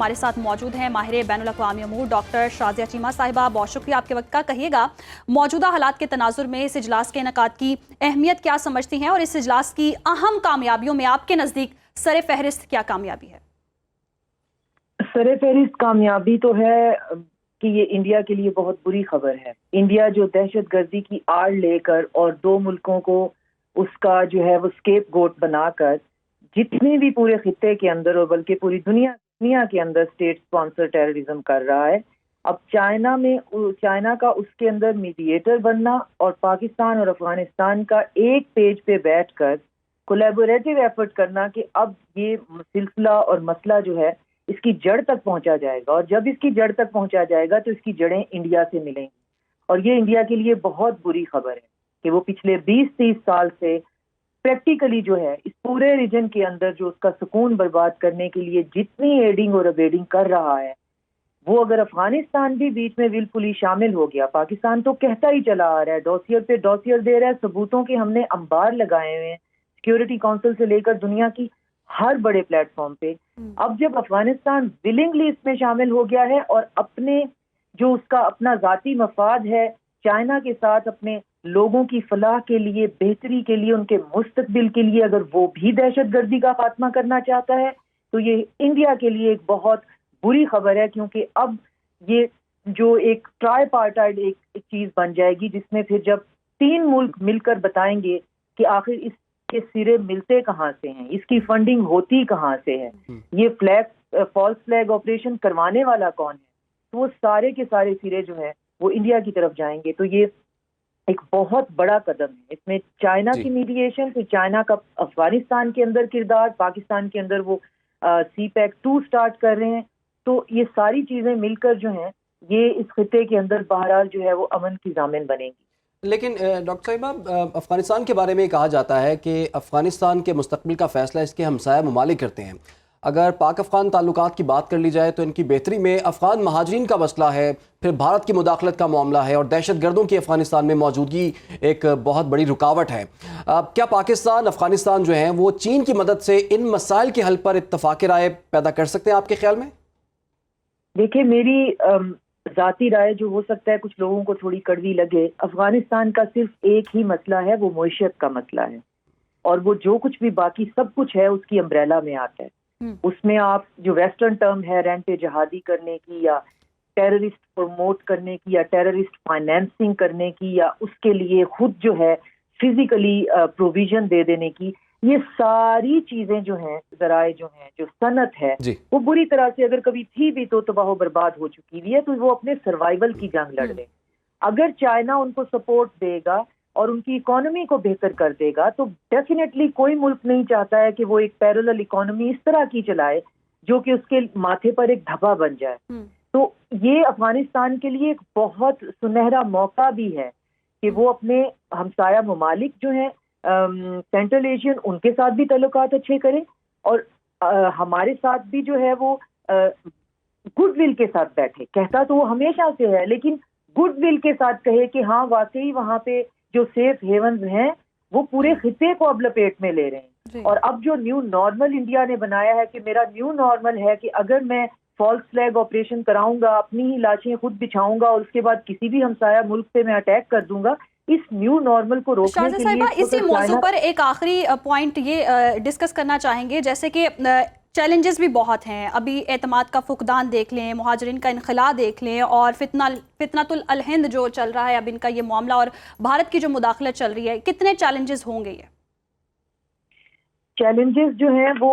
ہمارے ساتھ موجود ہیں ماہر بین الاقوامی امور ڈاکٹر شازیہ چیمہ صاحبہ، بہت شکریہ آپ کے وقت کا۔ کہیے گا موجودہ حالات کے تناظر میں اس اجلاس کے انعقاد کی اہمیت کیا سمجھتی ہیں، اور اس اجلاس کی اہم کامیابیوں میں آپ کے نزدیک سر فہرست کیا کامیابی ہے؟ سر فہرست کامیابی تو ہے کہ یہ انڈیا کے لیے بہت بری خبر ہے۔ انڈیا جو دہشت گردی کی آڑ لے کر اور دو ملکوں کو اس کا جو ہے وہ اسکیپ گوٹ بنا کر جتنی بھی پورے خطے کے اندر اور بلکہ پوری دنیا کے اندر اسٹیٹ اسپانسر ٹیررزم کر رہا ہے، اب چائنا کا اس کے اندر میڈیٹر بننا اور پاکستان اور افغانستان کا ایک پیج پہ بیٹھ کر کولیبوریٹو ایفرٹ کرنا کہ اب یہ سلسلہ اور مسئلہ جو ہے اس کی جڑ تک پہنچا جائے گا، اور جب اس کی جڑ تک پہنچا جائے گا تو اس کی جڑیں انڈیا سے ملیں گی، اور یہ انڈیا کے لیے بہت بری خبر ہے کہ وہ پچھلے 20-30 سال سے پریکٹیکلی جو ہے اس پورے ریجن کے اندر جو اس کا سکون برباد کرنے کے لیے جتنی ایڈنگ اور ابیڈنگ کر رہا ہے، وہ اگر افغانستان بھی بیچ میں ولفلی شامل ہو گیا، پاکستان تو کہتا ہی چلا آ رہا ہے، ڈوسیئر پہ ڈوسیئر دے رہا ہے، ثبوتوں کے ہم نے انبار لگائے ہوئے ہیں سیکیورٹی کونسل سے لے کر دنیا کی ہر بڑے پلیٹ فارم پہ۔ اب جب افغانستان ولنگلی اس میں شامل ہو گیا ہے اور اپنے جو اس کا اپنا ذاتی مفاد ہے چائنا کے ساتھ اپنے لوگوں کی فلاح کے لیے، بہتری کے لیے، ان کے مستقبل کے لیے اگر وہ بھی دہشت گردی کا خاتمہ کرنا چاہتا ہے تو یہ انڈیا کے لیے ایک بہت بری خبر ہے، کیونکہ اب یہ جو ایک ٹرائی پارٹائڈ ایک چیز بن جائے گی جس میں پھر جب تین ملک مل کر بتائیں گے کہ آخر اس کے سرے ملتے کہاں سے ہیں، اس کی فنڈنگ ہوتی کہاں سے ہے، یہ فالس فلیگ آپریشن کروانے والا کون ہے، تو وہ سارے کے سارے سرے جو ہے وہ انڈیا کی طرف جائیں گے۔ تو یہ ایک بہت بڑا قدم ہے، اس میں چائنا کی میڈیشن، پھر چائنا کا افغانستان کے اندر کردار، پاکستان کے اندر وہ سی پیک 2 سٹارٹ کر رہے ہیں، تو یہ ساری چیزیں مل کر جو ہیں یہ اس خطے کے اندر بہرحال جو ہے وہ امن کی ضامن بنے گی۔ لیکن ڈاکٹر صاحبہ، افغانستان کے بارے میں کہا جاتا ہے کہ افغانستان کے مستقبل کا فیصلہ اس کے ہمسایہ ممالک کرتے ہیں۔ اگر پاک افغان تعلقات کی بات کر لی جائے تو ان کی بہتری میں افغان مہاجرین کا مسئلہ ہے، پھر بھارت کی مداخلت کا معاملہ ہے، اور دہشت گردوں کی افغانستان میں موجودگی ایک بہت بڑی رکاوٹ ہے۔ کیا پاکستان، افغانستان جو ہیں وہ چین کی مدد سے ان مسائل کے حل پر اتفاق رائے پیدا کر سکتے ہیں آپ کے خیال میں؟ دیکھیں، میری ذاتی رائے جو ہو سکتا ہے کچھ لوگوں کو تھوڑی کڑوی لگے، افغانستان کا صرف ایک ہی مسئلہ ہے، وہ معیشت کا مسئلہ ہے، اور وہ جو کچھ بھی باقی سب کچھ ہے اس کی امبریلا میں آتا ہے۔ اس میں آپ جو ویسٹرن ٹرم ہے رینٹ جہادی کرنے کی، یا ٹیررسٹ پروموٹ کرنے کی، یا ٹیررسٹ فائنینسنگ کرنے کی، یا اس کے لیے خود جو ہے فزیکلی پروویژن دے دینے کی، یہ ساری چیزیں جو ہیں، ذرائع جو ہیں، جو صنعت ہے وہ بری طرح سے اگر کبھی تھی بھی تو تباہ و برباد ہو چکی ہوئی ہے، تو وہ اپنے سروائیول کی جنگ لڑ رہے ہیں۔ اگر چائنا ان کو سپورٹ دے گا اور ان کی اکانومی کو بہتر کر دے گا تو ڈیفینیٹلی کوئی ملک نہیں چاہتا ہے کہ وہ ایک پیرلل اکانومی اس طرح کی چلائے جو کہ اس کے ماتھے پر ایک دھبا بن جائے۔ تو یہ افغانستان کے لیے ایک بہت سنہرا موقع بھی ہے کہ وہ اپنے ہمسایہ ممالک جو ہیں سینٹرل ایشین، ان کے ساتھ بھی تعلقات اچھے کریں، اور ہمارے ساتھ بھی جو ہے وہ گڈ ول کے ساتھ بیٹھے۔ کہتا تو وہ ہمیشہ سے ہے، لیکن گڈ ول کے ساتھ کہے کہ ہاں واقعی وہاں پہ جو سیف ہیونز ہیں وہ پورے خطے کو اب لپیٹ میں لے رہے ہیں، اور اب جو نیو نارمل انڈیا نے بنایا ہے کہ میرا نیو نارمل ہے کہ اگر میں فالس فلیگ آپریشن کراؤں گا، اپنی ہی لاشیں خود بچھاؤں گا، اور اس کے بعد کسی بھی ہمسایہ ملک پہ میں اٹیک کر دوں گا، اس نیو نارمل کو روکنے کے لیے اسی موضوع پر ایک آخری پوائنٹ یہ ڈسکس کرنا چاہیں گے، جیسے کہ چیلنجز بھی بہت ہیں، ابھی اعتماد کا فقدان دیکھ لیں، مہاجرین کا انخلاء دیکھ لیں، اور فتنۃ الہند جو چل رہا ہے اب ان کا یہ معاملہ، اور بھارت کی جو مداخلت چل رہی ہے، کتنے چیلنجز ہوں گے؟ یہ چیلنجز جو ہیں وہ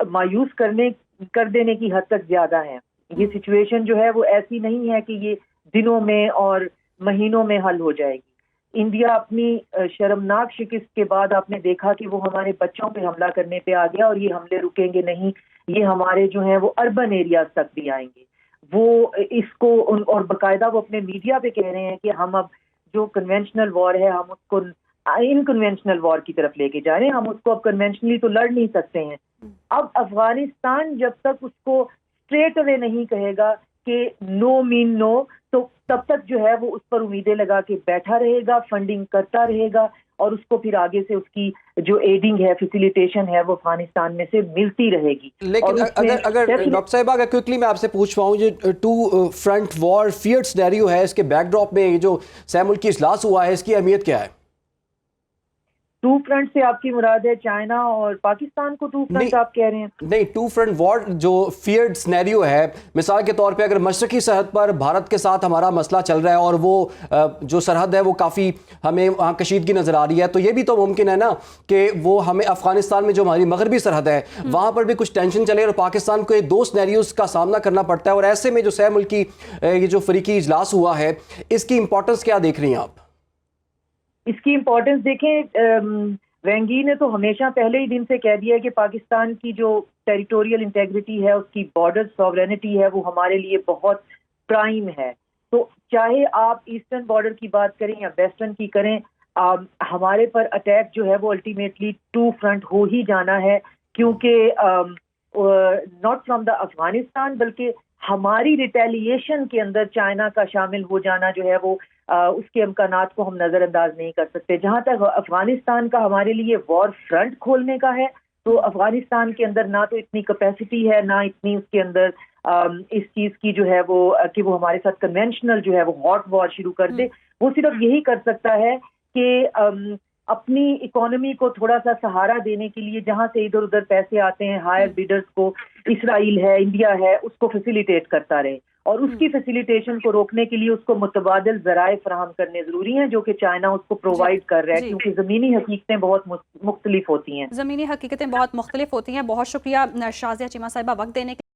مایوس کر دینے کی حد تک زیادہ ہیں۔ یہ سچویشن جو ہے وہ ایسی نہیں ہے کہ یہ دنوں میں اور مہینوں میں حل ہو جائے گی۔ انڈیا اپنی شرمناک شکست کے بعد آپ نے دیکھا کہ وہ ہمارے بچوں پہ حملہ کرنے پہ آ گیا، اور یہ حملے رکیں گے نہیں، یہ ہمارے جو ہیں وہ اربن ایریاز تک بھی آئیں گے۔ وہ اس کو اور باقاعدہ وہ اپنے میڈیا پہ کہہ رہے ہیں کہ ہم اب جو کنونشنل وار ہے ہم اس کو انکنونشنل وار کی طرف لے کے جا رہے ہیں، ہم اس کو اب کنونشنلی تو لڑ نہیں سکتے ہیں۔ اب افغانستان جب تک اس کو اسٹریٹ اوے نہیں کہے گا کہ نو مین نو، تو تب تک جو ہے وہ اس پر امیدیں لگا کے بیٹھا رہے گا، فنڈنگ کرتا رہے گا، اور اس کو پھر آگے سے اس کی جو ایڈنگ ہے فیسیلیٹیشن ہے وہ افغانستان میں سے ملتی رہے گی. لیکن اگر ڈاکٹر صاحبہ اگر کوئکلی میں آپ سے پوچھ پاؤں یہ two front war feared scenario ہے، اس کے بیک ڈراپ میں یہ جو سہ ملکی اجلاس ہوا ہے اس کی اہمیت کیا ہے؟ ٹو فرنٹ سے آپ کی مراد ہے چائنا اور پاکستان کو ٹو فرنٹ آپ کہہ رہے ہیں؟ نہیں، ٹو فرنٹ وار جو فیئرڈ سینیریو ہے، مثال کے طور پہ اگر مشرقی سرحد پر بھارت کے ساتھ ہمارا مسئلہ چل رہا ہے اور وہ جو سرحد ہے وہ کافی ہمیں وہاں کشیدگی نظر آ رہی ہے، تو یہ بھی تو ممکن ہے نا کہ وہ ہمیں افغانستان میں جو ہماری مغربی سرحد ہے وہاں پر بھی کچھ ٹینشن چلے اور پاکستان کو یہ دو سینیریوز کا سامنا کرنا پڑتا ہے، اور ایسے میں جو سہ ملکی یہ جو فریقی اجلاس ہوا ہے اس کی امپورٹنس کیا دیکھ رہی ہیں آپ؟ اس کی امپورٹنس دیکھیں، وینگی نے تو ہمیشہ پہلے ہی دن سے کہہ دیا ہے کہ پاکستان کی جو ٹیریٹوریل انٹیگریٹی ہے، اس کی بارڈر سوورینٹی ہے، وہ ہمارے لیے بہت پرائم ہے. تو چاہے آپ ایسٹرن بارڈر کی بات کریں یا ویسٹرن کی کریں، ہمارے پر اٹیک جو ہے وہ الٹیمیٹلی ٹو فرنٹ ہو ہی جانا ہے، کیونکہ ناٹ فرام دا افغانستان بلکہ ہماری ریٹیلیشن کے اندر چائنا کا شامل ہو جانا جو ہے وہ اس کے امکانات کو ہم نظر انداز نہیں کر سکتے. جہاں تک افغانستان کا ہمارے لیے وار فرنٹ کھولنے کا ہے تو افغانستان کے اندر نہ تو اتنی کیپیسٹی ہے، نہ اتنی اس کے اندر اس چیز کی جو ہے وہ کہ وہ ہمارے ساتھ کنونشنل جو ہے وہ ہاٹ وار شروع کر دے. وہ صرف یہی کر سکتا ہے کہ اپنی اکانومی کو تھوڑا سا سہارا دینے کے لیے جہاں سے ادھر ادھر پیسے آتے ہیں ہائر بیڈرز کو، اسرائیل ہے، انڈیا ہے، اس کو فیسیلیٹیٹ کرتا رہے، اور اس کی فیسیلیٹیشن کو روکنے کے لیے اس کو متبادل ذرائع فراہم کرنے ضروری ہیں، جو کہ چائنا اس کو پرووائڈ کر رہا ہے، کیونکہ زمینی حقیقتیں بہت مختلف ہوتی ہیں. زمینی حقیقتیں بہت مختلف ہوتی ہیں. بہت شکریہ شازیہ چیمہ صاحبہ وقت دینے کے